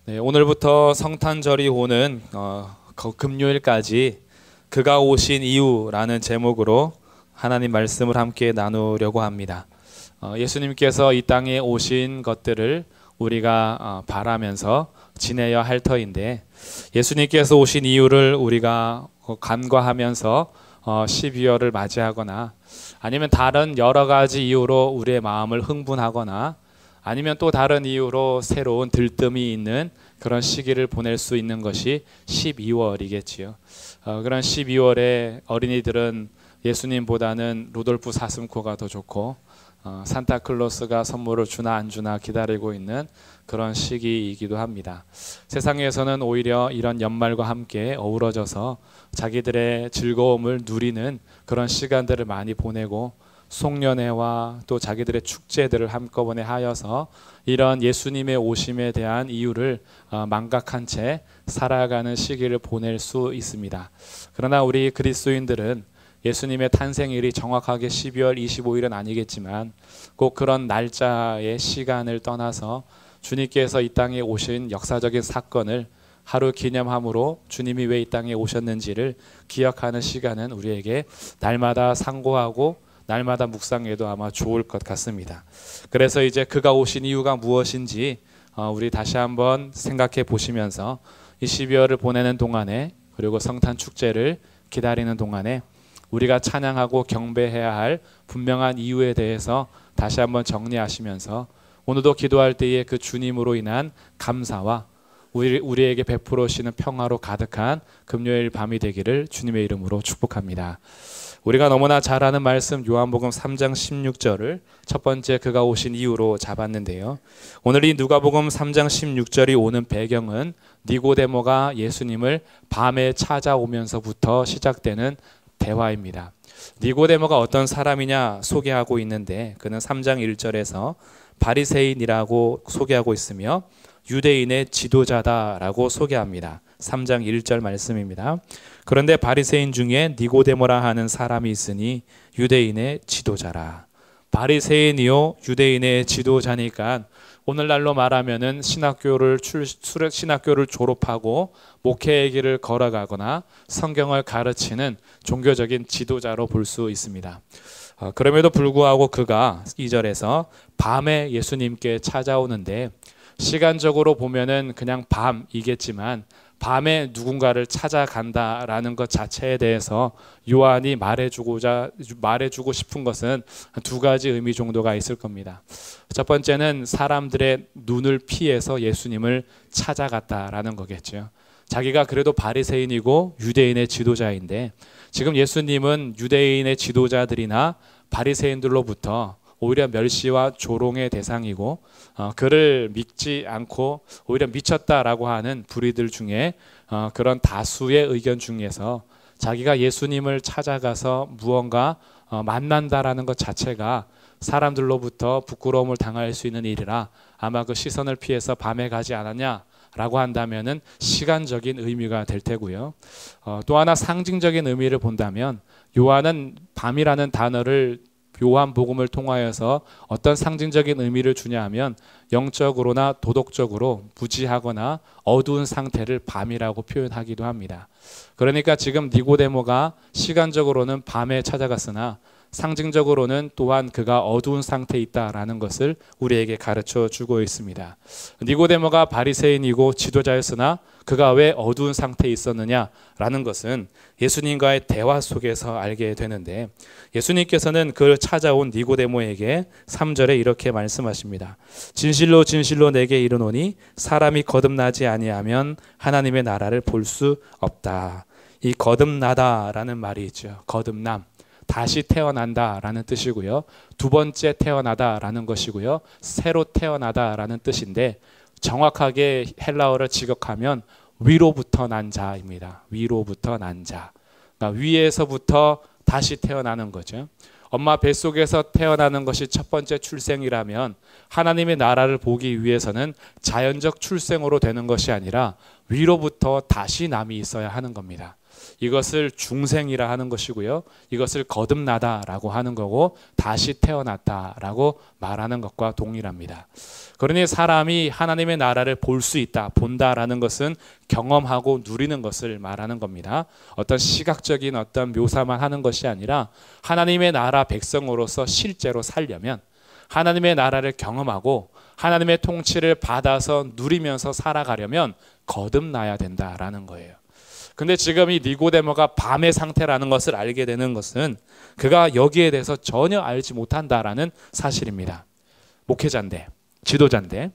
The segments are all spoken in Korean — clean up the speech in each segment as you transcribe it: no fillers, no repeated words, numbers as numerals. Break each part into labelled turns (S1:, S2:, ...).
S1: 네, 오늘부터 성탄절이 오는 금요일까지 그가 오신 이유라는 제목으로 하나님 말씀을 함께 나누려고 합니다. 예수님께서 이 땅에 오신 것들을 우리가 바라면서 지내야 할 터인데, 예수님께서 오신 이유를 우리가 간과하면서 12월을 맞이하거나 아니면 다른 여러 가지 이유로 우리의 마음을 흥분하거나 아니면 또 다른 이유로 새로운 들뜸이 있는 그런 시기를 보낼 수 있는 것이 12월이겠지요. 그런 12월에 어린이들은 예수님보다는 루돌프 사슴코가 더 좋고 산타클로스가 선물을 주나 안 주나 기다리고 있는 그런 시기이기도 합니다. 세상에서는 오히려 이런 연말과 함께 어우러져서 자기들의 즐거움을 누리는 그런 시간들을 많이 보내고 송년회와 또 자기들의 축제들을 한꺼번에 하여서 이런 예수님의 오심에 대한 이유를 망각한 채 살아가는 시기를 보낼 수 있습니다. 그러나 우리 그리스도인들은 예수님의 탄생일이 정확하게 12월 25일은 아니겠지만 꼭 그런 날짜의 시간을 떠나서 주님께서 이 땅에 오신 역사적인 사건을 하루 기념함으로 주님이 왜 이 땅에 오셨는지를 기억하는 시간은 우리에게 날마다 상고하고 날마다 묵상해도 아마 좋을 것 같습니다. 그래서 이제 그가 오신 이유가 무엇인지 우리 다시 한번 생각해 보시면서 이 12월을 보내는 동안에, 그리고 성탄 축제를 기다리는 동안에 우리가 찬양하고 경배해야 할 분명한 이유에 대해서 다시 한번 정리하시면서 오늘도 기도할 때에 그 주님으로 인한 감사와 우리에게 베풀어 주시는 평화로 가득한 금요일 밤이 되기를 주님의 이름으로 축복합니다. 우리가 너무나 잘 아는 말씀 요한복음 3장 16절을 첫 번째 그가 오신 이유로 잡았는데요. 오늘 이 누가복음 3장 16절이 오는 배경은 니고데모가 예수님을 밤에 찾아오면서부터 시작되는 대화입니다. 니고데모가 어떤 사람이냐 소개하고 있는데, 그는 3장 1절에서 바리새인이라고 소개하고 있으며 유대인의 지도자다라고 소개합니다. 3장 1절 말씀입니다. 그런데 바리새인 중에 니고데모라 하는 사람이 있으니 유대인의 지도자라. 바리새인이요 유대인의 지도자니까 오늘날로 말하면은 신학교를 졸업하고 목회의 길을 걸어가거나 성경을 가르치는 종교적인 지도자로 볼 수 있습니다. 그럼에도 불구하고 그가 2절에서 밤에 예수님께 찾아오는데, 시간적으로 보면은 그냥 밤이겠지만 밤에 누군가를 찾아간다라는 것 자체에 대해서 요한이 말해주고 싶은 것은 두 가지 의미 정도가 있을 겁니다. 첫 번째는 사람들의 눈을 피해서 예수님을 찾아갔다라는 거겠죠. 자기가 그래도 바리새인이고 유대인의 지도자인데, 지금 예수님은 유대인의 지도자들이나 바리새인들로부터 오히려 멸시와 조롱의 대상이고 그를 믿지 않고 오히려 미쳤다라고 하는 불의들 중에 그런 다수의 의견 중에서 자기가 예수님을 찾아가서 무언가 만난다라는 것 자체가 사람들로부터 부끄러움을 당할 수 있는 일이라 아마 그 시선을 피해서 밤에 가지 않았냐라고 한다면은 시간적인 의미가 될 테고요. 또 하나 상징적인 의미를 본다면 요한은 밤이라는 단어를 요한복음을 통하여서 어떤 상징적인 의미를 주냐 하면 영적으로나 도덕적으로 무지하거나 어두운 상태를 밤이라고 표현하기도 합니다. 그러니까 지금 니고데모가 시간적으로는 밤에 찾아갔으나 상징적으로는 또한 그가 어두운 상태에 있다라는 것을 우리에게 가르쳐 주고 있습니다. 니고데모가 바리새인이고 지도자였으나 그가 왜 어두운 상태에 있었느냐라는 것은 예수님과의 대화 속에서 알게 되는데, 예수님께서는 그를 찾아온 니고데모에게 3절에 이렇게 말씀하십니다. 진실로 진실로 내게 이르노니 사람이 거듭나지 아니하면 하나님의 나라를 볼 수 없다. 이 거듭나다라는 말이 있죠. 거듭남. 다시 태어난다라는 뜻이고요. 두 번째 태어나다라는 것이고요. 새로 태어나다라는 뜻인데, 정확하게 헬라어를 직역하면 위로부터 난 자입니다. 위로부터 난 자. 그러니까 위에서부터 다시 태어나는 거죠. 엄마 뱃속에서 태어나는 것이 첫 번째 출생이라면 하나님의 나라를 보기 위해서는 자연적 출생으로 되는 것이 아니라 위로부터 다시 남이 있어야 하는 겁니다. 이것을 중생이라 하는 것이고요. 이것을 거듭나다라고 하는 거고 다시 태어났다라고 말하는 것과 동일합니다. 그러니 사람이 하나님의 나라를 볼 수 있다, 본다라는 것은 경험하고 누리는 것을 말하는 겁니다. 어떤 시각적인 어떤 묘사만 하는 것이 아니라 하나님의 나라 백성으로서 실제로 살려면 하나님의 나라를 경험하고 하나님의 통치를 받아서 누리면서 살아가려면 거듭나야 된다라는 거예요. 근데 지금 이 니고데모가 밤의 상태라는 것을 알게 되는 것은 그가 여기에 대해서 전혀 알지 못한다라는 사실입니다. 목회자인데, 지도자인데,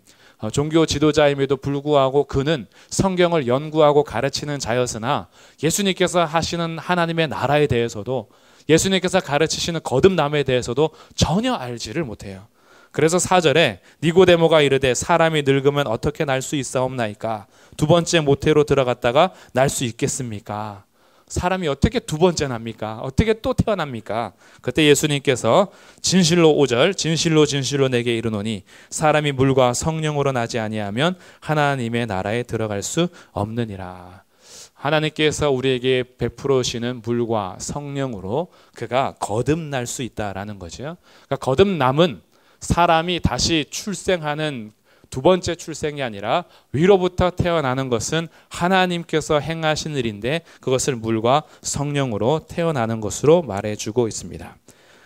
S1: 종교 지도자임에도 불구하고 그는 성경을 연구하고 가르치는 자였으나 예수님께서 하시는 하나님의 나라에 대해서도 예수님께서 가르치시는 거듭남에 대해서도 전혀 알지를 못해요. 그래서 4절에 니고데모가 이르되 사람이 늙으면 어떻게 날 수 있사옵나이까? 두 번째 모태로 들어갔다가 날 수 있겠습니까? 사람이 어떻게 두 번째 납니까? 어떻게 또 태어납니까? 그때 예수님께서 진실로 5절 진실로 진실로 내게 이르노니 사람이 물과 성령으로 나지 아니하면 하나님의 나라에 들어갈 수 없느니라. 하나님께서 우리에게 베풀으시는 물과 성령으로 그가 거듭날 수 있다라는 거죠. 그러니까 거듭남은 사람이 다시 출생하는 두 번째 출생이 아니라 위로부터 태어나는 것은 하나님께서 행하신 일인데 그것을 물과 성령으로 태어나는 것으로 말해주고 있습니다.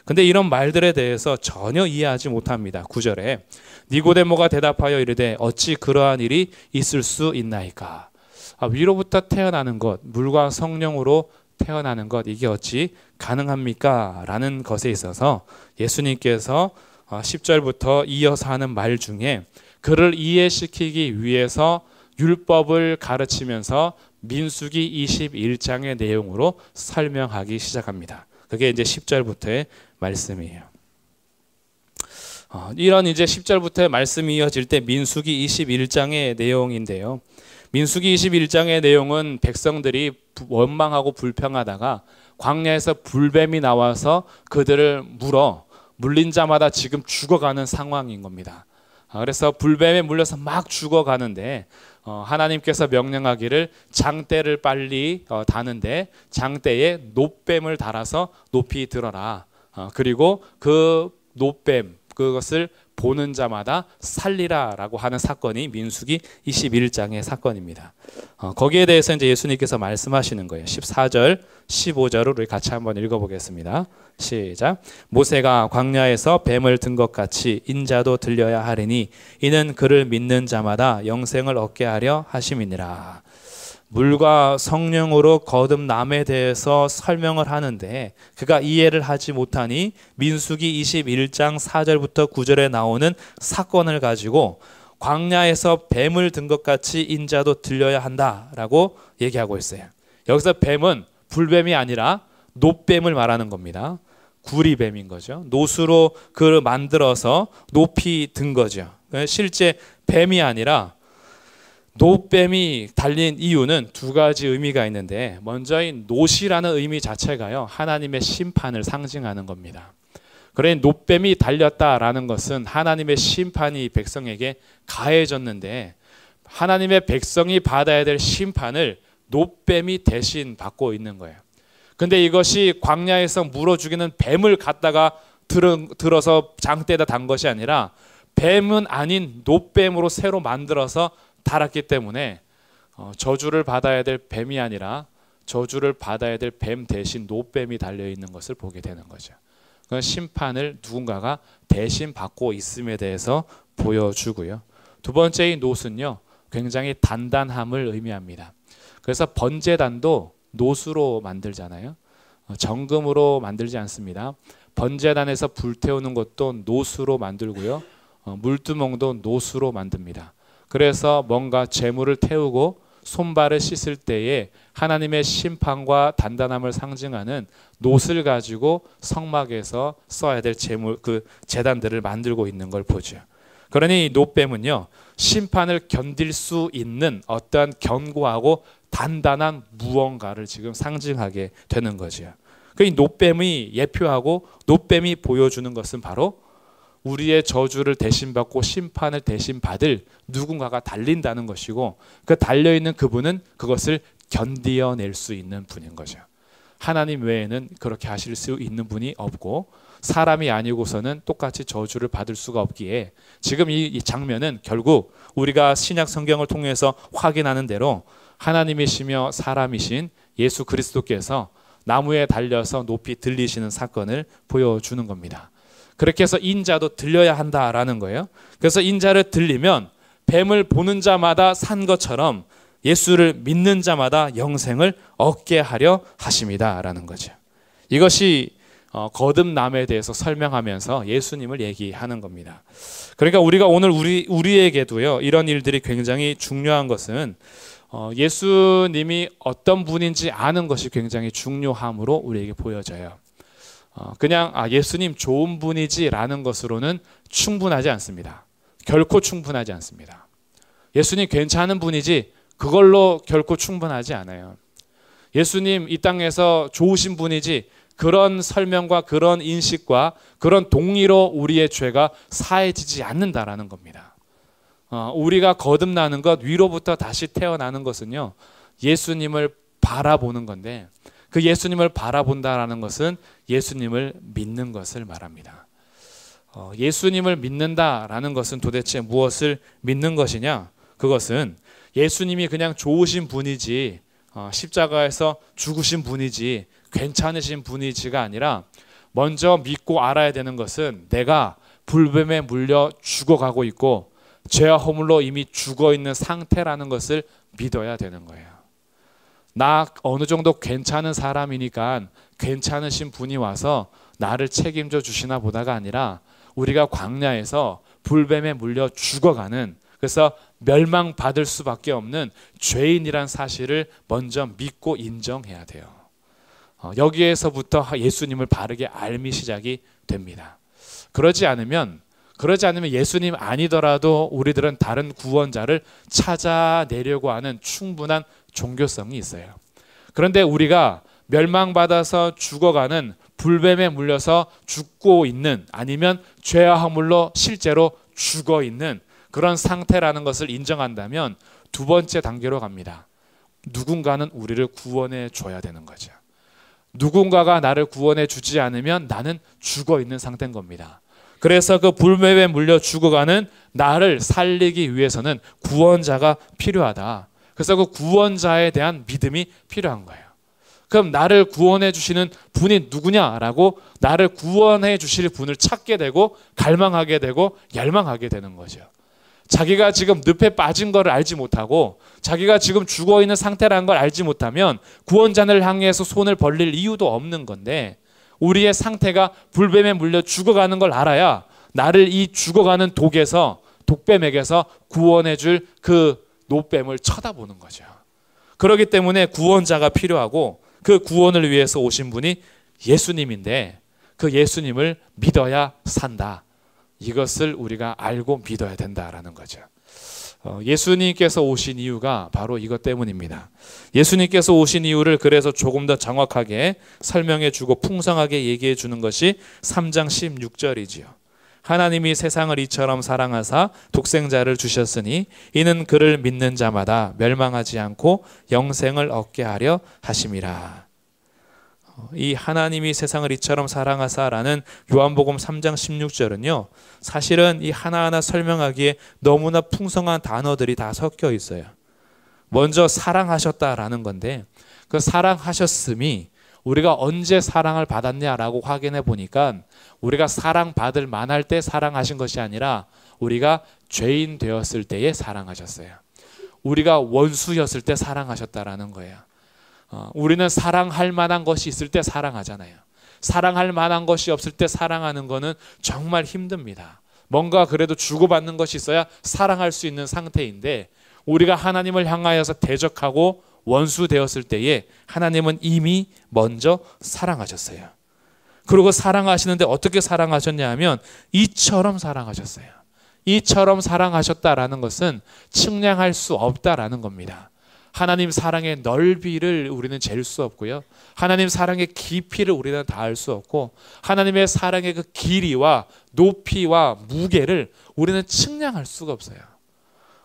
S1: 근데 이런 말들에 대해서 전혀 이해하지 못합니다. 9절에 니고데모가 대답하여 이르되 어찌 그러한 일이 있을 수 있나이까? 위로부터 태어나는 것, 물과 성령으로 태어나는 것, 이게 어찌 가능합니까? 라는 것에 있어서 예수님께서 10절부터 이어서 하는 말 중에 그를 이해시키기 위해서 율법을 가르치면서 민수기 21장의 내용으로 설명하기 시작합니다. 그게 이제 10절부터의 말씀이에요. 이런 이제 10절부터의 말씀이 이어질 때 민수기 21장의 내용인데요. 민수기 21장의 내용은 백성들이 원망하고 불평하다가 광야에서 불뱀이 나와서 그들을 물린 자마다 지금 죽어가는 상황인 겁니다. 그래서 불뱀에 물려서 막 죽어가는데 하나님께서 명령하기를 장대를 빨리 다는데 장대에 놋뱀을 달아서 높이 들어라. 그리고 그 놋뱀 그것을 보는 자마다 살리라라고 하는 사건이 민수기 21장의 사건입니다. 거기에 대해서 이제 예수님께서 말씀하시는 거예요. 14절, 15절을 우리 같이 한번 읽어보겠습니다. 시작. 모세가 광야에서 뱀을 든 것 같이 인자도 들려야 하리니 이는 그를 믿는 자마다 영생을 얻게 하려 하심이니라. 물과 성령으로 거듭남에 대해서 설명을 하는데 그가 이해를 하지 못하니 민수기 21장 4절부터 9절에 나오는 사건을 가지고 광야에서 뱀을 든 것 같이 인자도 들려야 한다라고 얘기하고 있어요. 여기서 뱀은 불뱀이 아니라 놋뱀을 말하는 겁니다. 구리뱀인 거죠. 놋으로 그를 만들어서 높이 든 거죠. 실제 뱀이 아니라 놋뱀이 달린 이유는 두 가지 의미가 있는데 먼저 이 놋이라는 의미 자체가요 하나님의 심판을 상징하는 겁니다. 그러니 놋뱀이 달렸다라는 것은 하나님의 심판이 백성에게 가해졌는데 하나님의 백성이 받아야 될 심판을 놋뱀이 대신 받고 있는 거예요. 근데 이것이 광야에서 물어 죽이는 뱀을 갖다가 들어서 장대에다 단 것이 아니라 뱀은 아닌 놋뱀으로 새로 만들어서 달았기 때문에 저주를 받아야 될 뱀이 아니라 저주를 받아야 될 뱀 대신 놋뱀이 달려있는 것을 보게 되는 거죠. 그 심판을 누군가가 대신 받고 있음에 대해서 보여주고요. 두 번째 이 놋은요 굉장히 단단함을 의미합니다. 그래서 번제단도 놋으로 만들잖아요. 정금으로 만들지 않습니다. 번제단에서 불태우는 것도 놋으로 만들고요. 물두멍도 놋으로 만듭니다. 그래서 뭔가 제물을 태우고 손발을 씻을 때에 하나님의 심판과 단단함을 상징하는 놋을 가지고 성막에서 써야 될 제물 그 제단들을 만들고 있는 걸 보죠. 그러니 이 놋뱀은요 심판을 견딜 수 있는 어떠한 견고하고 단단한 무언가를 지금 상징하게 되는 거죠. 그 이 놋뱀이 예표하고 놋뱀이 보여주는 것은 바로 우리의 저주를 대신 받고 심판을 대신 받을 누군가가 달린다는 것이고 그 달려있는 그분은 그것을 견디어낼 수 있는 분인 거죠. 하나님 외에는 그렇게 하실 수 있는 분이 없고 사람이 아니고서는 똑같이 저주를 받을 수가 없기에 지금 이 장면은 결국 우리가 신약 성경을 통해서 확인하는 대로 하나님이시며 사람이신 예수 그리스도께서 나무에 달려서 높이 들리시는 사건을 보여주는 겁니다. 그렇게 해서 인자도 들려야 한다라는 거예요. 그래서 인자를 들리면 뱀을 보는 자마다 산 것처럼 예수를 믿는 자마다 영생을 얻게 하려 하심이다라는 거죠. 이것이 거듭남에 대해서 설명하면서 예수님을 얘기하는 겁니다. 그러니까 우리가 오늘 우리에게도요, 이런 일들이 굉장히 중요한 것은 예수님이 어떤 분인지 아는 것이 굉장히 중요함으로 우리에게 보여져요. 그냥 예수님 좋은 분이지라는 것으로는 충분하지 않습니다. 결코 충분하지 않습니다. 예수님 괜찮은 분이지 그걸로 결코 충분하지 않아요. 예수님 이 땅에서 좋으신 분이지 그런 설명과 그런 인식과 그런 동의로 우리의 죄가 사해지지 않는다라는 겁니다. 우리가 거듭나는 것, 위로부터 다시 태어나는 것은요, 예수님을 바라보는 건데 그 예수님을 바라본다라는 것은 예수님을 믿는 것을 말합니다. 예수님을 믿는다라는 것은 도대체 무엇을 믿는 것이냐? 그것은 예수님이 그냥 좋으신 분이지 십자가에서 죽으신 분이지 괜찮으신 분이지가 아니라 먼저 믿고 알아야 되는 것은 내가 불뱀에 물려 죽어가고 있고 죄와 허물로 이미 죽어있는 상태라는 것을 믿어야 되는 거예요. 나 어느 정도 괜찮은 사람이니까 괜찮으신 분이 와서 나를 책임져 주시나 보다가 아니라 우리가 광야에서 불뱀에 물려 죽어가는, 그래서 멸망받을 수밖에 없는 죄인이란 사실을 먼저 믿고 인정해야 돼요. 여기에서부터 예수님을 바르게 알미 시작이 됩니다. 그러지 않으면 예수님 아니더라도 우리들은 다른 구원자를 찾아내려고 하는 충분한 종교성이 있어요. 그런데 우리가 멸망받아서 죽어가는, 불뱀에 물려서 죽고 있는, 아니면 죄와 허물로 실제로 죽어 있는 그런 상태라는 것을 인정한다면 두 번째 단계로 갑니다. 누군가는 우리를 구원해 줘야 되는 거죠. 누군가가 나를 구원해 주지 않으면 나는 죽어 있는 상태인 겁니다. 그래서 그 불뱀에 물려 죽어가는 나를 살리기 위해서는 구원자가 필요하다. 그래서 그 구원자에 대한 믿음이 필요한 거예요. 그럼 나를 구원해 주시는 분이 누구냐라고 나를 구원해 주실 분을 찾게 되고 갈망하게 되고 열망하게 되는 거죠. 자기가 지금 늪에 빠진 걸 알지 못하고 자기가 지금 죽어있는 상태라는 걸 알지 못하면 구원자를 향해서 손을 벌릴 이유도 없는 건데, 우리의 상태가 불뱀에 물려 죽어가는 걸 알아야 나를 이 죽어가는 독뱀에게서 구원해 줄 그 노뱀을 쳐다보는 거죠. 그렇기 때문에 구원자가 필요하고 그 구원을 위해서 오신 분이 예수님인데 그 예수님을 믿어야 산다. 이것을 우리가 알고 믿어야 된다라는 거죠. 예수님께서 오신 이유가 바로 이것 때문입니다. 예수님께서 오신 이유를 그래서 조금 더 정확하게 설명해 주고 풍성하게 얘기해 주는 것이 3장 16절이지요. 하나님이 세상을 이처럼 사랑하사 독생자를 주셨으니 이는 그를 믿는 자마다 멸망하지 않고 영생을 얻게 하려 하심이라. 이 하나님이 세상을 이처럼 사랑하사라는 요한복음 3장 16절은요, 사실은 이 하나하나 설명하기에 너무나 풍성한 단어들이 다 섞여 있어요. 먼저 사랑하셨다라는 건데, 그 사랑하셨음이 우리가 언제 사랑을 받았냐라고 확인해 보니까 우리가 사랑받을 만할 때 사랑하신 것이 아니라 우리가 죄인 되었을 때에 사랑하셨어요. 우리가 원수였을 때 사랑하셨다라는 거예요. 우리는 사랑할 만한 것이 있을 때 사랑하잖아요. 사랑할 만한 것이 없을 때 사랑하는 거는 정말 힘듭니다. 뭔가 그래도 주고받는 것이 있어야 사랑할 수 있는 상태인데, 우리가 하나님을 향하여서 대적하고 원수 되었을 때에 하나님은 이미 먼저 사랑하셨어요. 그리고 사랑하시는데 어떻게 사랑하셨냐 하면 이처럼 사랑하셨어요. 이처럼 사랑하셨다라는 것은 측량할 수 없다라는 겁니다. 하나님 사랑의 넓이를 우리는 잴 수 없고요. 하나님 사랑의 깊이를 우리는 다 알 수 없고, 하나님의 사랑의 그 길이와 높이와 무게를 우리는 측량할 수가 없어요.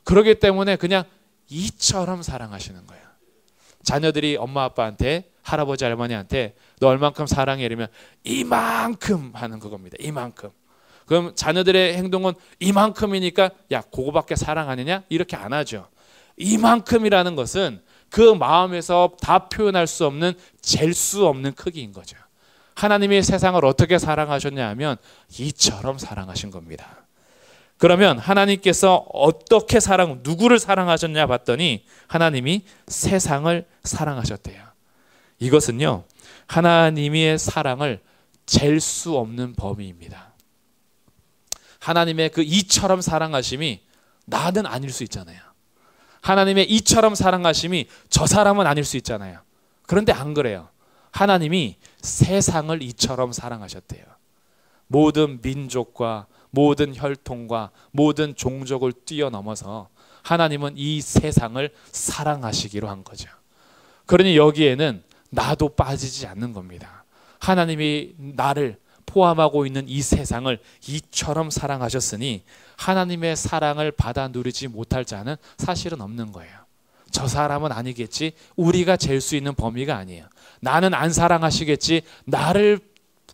S1: 그렇기 때문에 그냥 이처럼 사랑하시는 거예요. 자녀들이 엄마 아빠한테 할아버지 할머니한테 너 얼만큼 사랑해 이러면 이만큼 하는 그겁니다. 이만큼. 그럼 자녀들의 행동은 이만큼이니까 야 그거밖에 사랑하느냐? 이렇게 안 하죠. 이만큼이라는 것은 그 마음에서 다 표현할 수 없는 잴 수 없는 크기인 거죠. 하나님이 세상을 어떻게 사랑하셨냐 하면 이처럼 사랑하신 겁니다. 그러면 하나님께서 어떻게 누구를 사랑하셨냐 봤더니 하나님이 세상을 사랑하셨대요. 이것은요, 하나님의 사랑을 잴 수 없는 범위입니다. 하나님의 그 이처럼 사랑하심이 나는 아닐 수 있잖아요. 하나님의 이처럼 사랑하심이 저 사람은 아닐 수 있잖아요. 그런데 안 그래요. 하나님이 세상을 이처럼 사랑하셨대요. 모든 민족과 모든 혈통과 모든 종족을 뛰어넘어서 하나님은 이 세상을 사랑하시기로 한 거죠. 그러니 여기에는 나도 빠지지 않는 겁니다. 하나님이 나를 포함하고 있는 이 세상을 이처럼 사랑하셨으니 하나님의 사랑을 받아 누리지 못할 자는 사실은 없는 거예요. 저 사람은 아니겠지, 우리가 잴 수 있는 범위가 아니에요. 나는 안 사랑하시겠지, 나를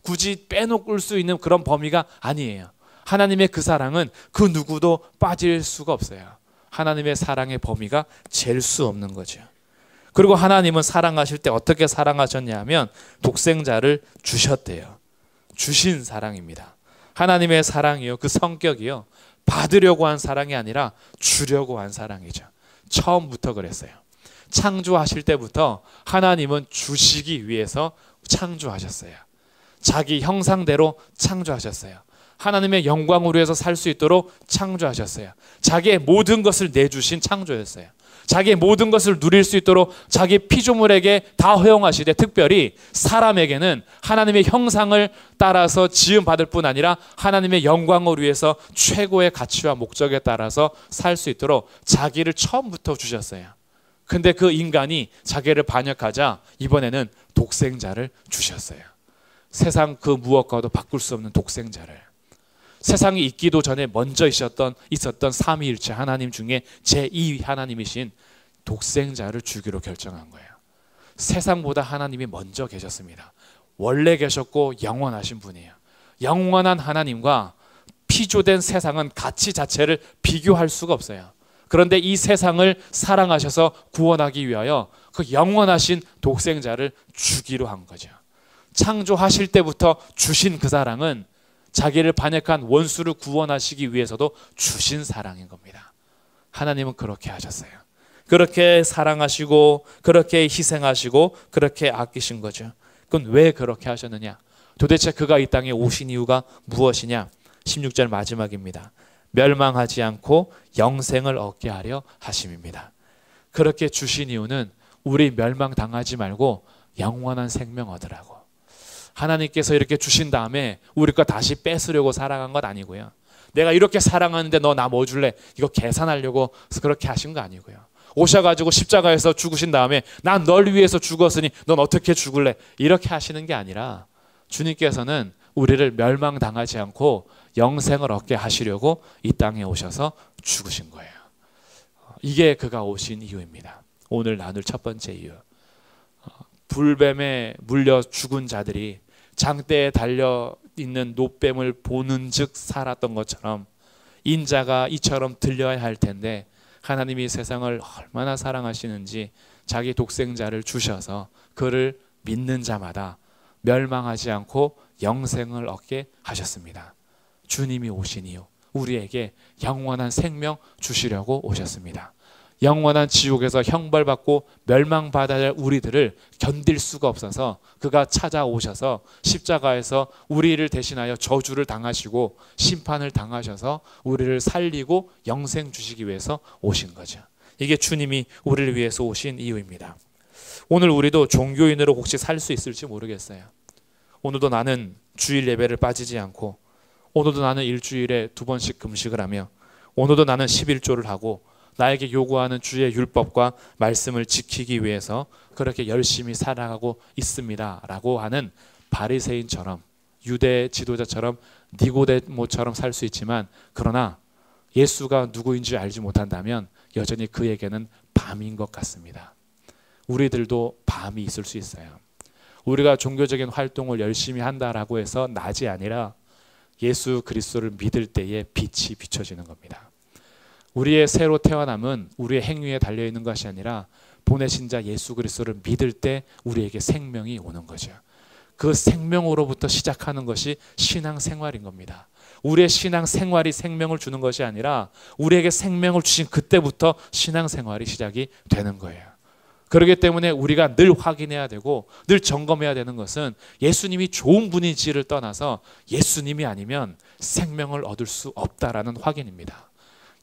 S1: 굳이 빼놓을 수 있는 그런 범위가 아니에요. 하나님의 그 사랑은 그 누구도 빠질 수가 없어요. 하나님의 사랑의 범위가 잴 수 없는 거죠. 그리고 하나님은 사랑하실 때 어떻게 사랑하셨냐 하면 독생자를 주셨대요. 주신 사랑입니다. 하나님의 사랑이요, 그 성격이요, 받으려고 한 사랑이 아니라 주려고 한 사랑이죠. 처음부터 그랬어요. 창조하실 때부터 하나님은 주시기 위해서 창조하셨어요. 자기 형상대로 창조하셨어요. 하나님의 영광으로 해서 살 수 있도록 창조하셨어요. 자기의 모든 것을 내주신 창조였어요. 자기의 모든 것을 누릴 수 있도록 자기 피조물에게 다 허용하시되 특별히 사람에게는 하나님의 형상을 따라서 지음받을 뿐 아니라 하나님의 영광을 위해서 최고의 가치와 목적에 따라서 살 수 있도록 자기를 처음부터 주셨어요. 근데 그 인간이 자기를 반역하자 이번에는 독생자를 주셨어요. 세상 그 무엇과도 바꿀 수 없는 독생자를. 세상이 있기도 전에 먼저 있었던 삼위일체 하나님 중에 제2위 하나님이신 독생자를 주기로 결정한 거예요. 세상보다 하나님이 먼저 계셨습니다. 원래 계셨고 영원하신 분이에요. 영원한 하나님과 피조된 세상은 가치 자체를 비교할 수가 없어요. 그런데 이 세상을 사랑하셔서 구원하기 위하여 그 영원하신 독생자를 주기로 한 거죠. 창조하실 때부터 주신 그 사랑은 자기를 반역한 원수를 구원하시기 위해서도 주신 사랑인 겁니다. 하나님은 그렇게 하셨어요. 그렇게 사랑하시고 그렇게 희생하시고 그렇게 아끼신 거죠. 그건 왜 그렇게 하셨느냐? 도대체 그가 이 땅에 오신 이유가 무엇이냐? 16절 마지막입니다. 멸망하지 않고 영생을 얻게 하려 하심입니다. 그렇게 주신 이유는 우리 멸망당하지 말고 영원한 생명 얻으라고. 하나님께서 이렇게 주신 다음에 우리 거 다시 뺏으려고 살아간 것 아니고요. 내가 이렇게 사랑하는데 너 나 뭐 줄래? 이거 계산하려고 그렇게 하신 거 아니고요. 오셔가지고 십자가에서 죽으신 다음에 난 널 위해서 죽었으니 넌 어떻게 죽을래? 이렇게 하시는 게 아니라 주님께서는 우리를 멸망당하지 않고 영생을 얻게 하시려고 이 땅에 오셔서 죽으신 거예요. 이게 그가 오신 이유입니다. 오늘 나눌 첫 번째 이유. 불뱀에 물려 죽은 자들이 장대에 달려있는 노뱀을 보는 즉 살았던 것처럼 인자가 이처럼 들려야 할 텐데 하나님이 세상을 얼마나 사랑하시는지 자기 독생자를 주셔서 그를 믿는 자마다 멸망하지 않고 영생을 얻게 하셨습니다. 주님이 오신 이유, 우리에게 영원한 생명 주시려고 오셨습니다. 영원한 지옥에서 형벌받고 멸망받아야 할 우리들을 견딜 수가 없어서 그가 찾아오셔서 십자가에서 우리를 대신하여 저주를 당하시고 심판을 당하셔서 우리를 살리고 영생 주시기 위해서 오신 거죠. 이게 주님이 우리를 위해서 오신 이유입니다. 오늘 우리도 종교인으로 혹시 살 수 있을지 모르겠어요. 오늘도 나는 주일 예배를 빠지지 않고, 오늘도 나는 일주일에 2번씩 금식을 하며, 오늘도 나는 11조를 하고 나에게 요구하는 주의 율법과 말씀을 지키기 위해서 그렇게 열심히 살아가고 있습니다 라고 하는 바리새인처럼, 유대 지도자처럼, 니고데모처럼 살 수 있지만, 그러나 예수가 누구인지 알지 못한다면 여전히 그에게는 밤인 것 같습니다. 우리들도 밤이 있을 수 있어요. 우리가 종교적인 활동을 열심히 한다라고 해서 낮이 아니라 예수 그리스도를 믿을 때에 빛이 비춰지는 겁니다. 우리의 새로 태어남은 우리의 행위에 달려있는 것이 아니라 보내신 자 예수 그리스도를 믿을 때 우리에게 생명이 오는 거죠. 그 생명으로부터 시작하는 것이 신앙생활인 겁니다. 우리의 신앙생활이 생명을 주는 것이 아니라 우리에게 생명을 주신 그때부터 신앙생활이 시작이 되는 거예요. 그렇기 때문에 우리가 늘 확인해야 되고 늘 점검해야 되는 것은 예수님이 좋은 분인지를 떠나서 예수님이 아니면 생명을 얻을 수 없다라는 확인입니다.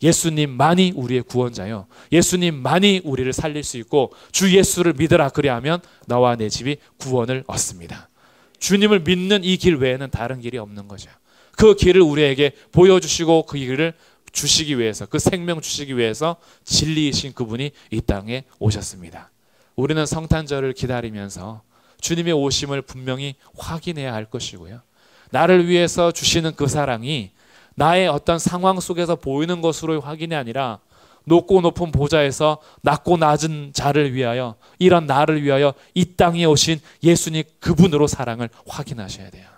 S1: 예수님만이 우리의 구원자요, 예수님만이 우리를 살릴 수 있고 주 예수를 믿으라 그리하면 너와 내 집이 구원을 얻습니다. 주님을 믿는 이 길 외에는 다른 길이 없는 거죠. 그 길을 우리에게 보여주시고 그 길을 주시기 위해서, 그 생명 주시기 위해서 진리이신 그분이 이 땅에 오셨습니다. 우리는 성탄절을 기다리면서 주님의 오심을 분명히 확인해야 할 것이고요, 나를 위해서 주시는 그 사랑이 나의 어떤 상황 속에서 보이는 것으로의 확인이 아니라 높고 높은 보좌에서 낮고 낮은 자를 위하여, 이런 나를 위하여 이 땅에 오신 예수님 그분으로 사랑을 확인하셔야 돼요.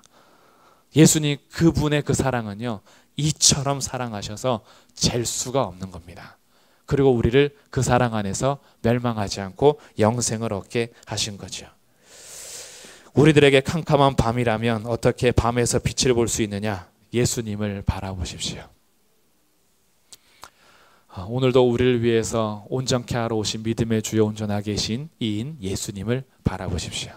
S1: 예수님 그분의 그 사랑은요, 이처럼 사랑하셔서 잴 수가 없는 겁니다. 그리고 우리를 그 사랑 안에서 멸망하지 않고 영생을 얻게 하신 거죠. 우리들에게 캄캄한 밤이라면 어떻게 밤에서 빛을 볼 수 있느냐? 예수님을 바라보십시오. 오늘도 우리를 위해서 온전케 하러 오신 믿음의 주여 온전하 계신 이인 예수님을 바라보십시오.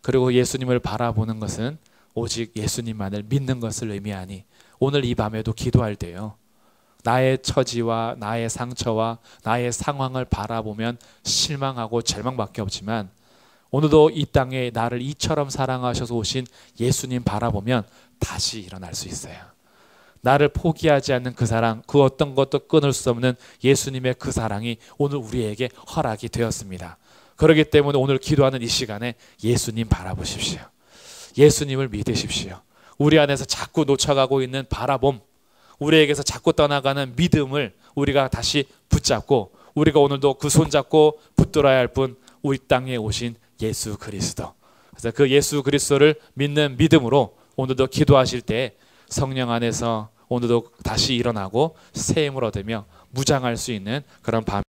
S1: 그리고 예수님을 바라보는 것은 오직 예수님만을 믿는 것을 의미하니 오늘 이 밤에도 기도할 때요, 나의 처지와 나의 상처와 나의 상황을 바라보면 실망하고 절망밖에 없지만 오늘도 이 땅에 나를 이처럼 사랑하셔서 오신 예수님 바라보면 다시 일어날 수 있어요. 나를 포기하지 않는 그 사랑, 그 어떤 것도 끊을 수 없는 예수님의 그 사랑이 오늘 우리에게 허락이 되었습니다. 그렇기 때문에 오늘 기도하는 이 시간에 예수님 바라보십시오. 예수님을 믿으십시오. 우리 안에서 자꾸 놓쳐가고 있는 바라봄, 우리에게서 자꾸 떠나가는 믿음을 우리가 다시 붙잡고, 우리가 오늘도 그 손잡고 붙들어야 할 분, 우리 땅에 오신 예수 그리스도. 그래서 그 예수 그리스도를 믿는 믿음으로 오늘도 기도하실 때 성령 안에서 오늘도 다시 일어나고 새 힘을 얻으며 무장할 수 있는 그런 밤